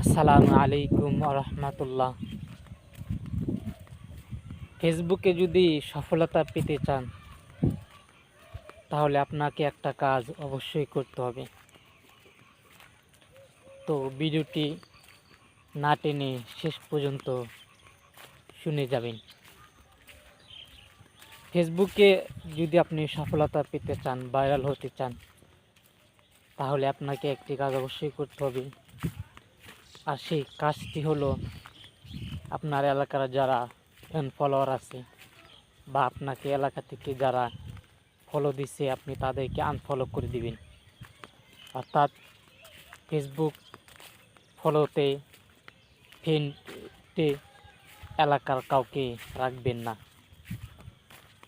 আসসালামু আলাইকুম রহমতুল্লাহ। ফেসবুকে যদি সফলতা পেতে চান তাহলে আপনাকে একটা কাজ অবশ্যই করতে হবে। তো ভিডিওটি না টেনে শেষ পর্যন্ত শুনে যাবেন। ফেসবুকে যদি আপনি সফলতা পেতে চান, ভাইরাল হতে চান, তাহলে আপনাকে একটি কাজ অবশ্যই করতে হবে। আর সেই কাজটি হলো, আপনার এলাকার যারা ফলোয়ার আছে বা আপনাকে এলাকা থেকে যারা ফলো দিচ্ছে আপনি তাদেরকে আনফলো করে দিবেন। অর্থাৎ ফেসবুক ফলোতে ফ্রেন্ডে এলাকার কাউকে রাখবেন না।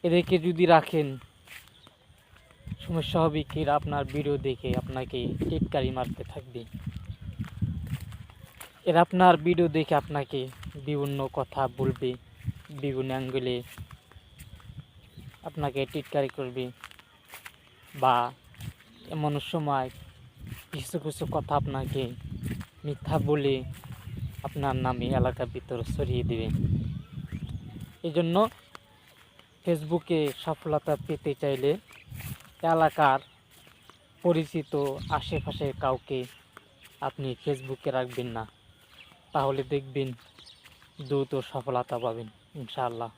এদেরকে যদি রাখেন সমস্যা হবে কি, আপনার ভিডিও দেখে আপনাকে টিটকারি মারতে থাকবে। এরা আপনার ভিডিও দেখে আপনাকে বিভিন্ন কথা বলবে, বিভিন্ন অ্যাঙ্গেলে আপনাকে টিটকারি করবে, বা এমন সময় কিছু কিছু কথা আপনাকে মিথ্যা বলে আপনার নামে এলাকার ভিতর ছড়িয়ে দেবে। এই জন্য ফেসবুকে সফলতা পেতে চাইলে এলাকার পরিচিত আশেপাশের কাউকে আপনি ফেসবুকে রাখবেন না, তাহলে দেখবেন দ্রুত সফলতা পাবেন ইনশাআল্লাহ।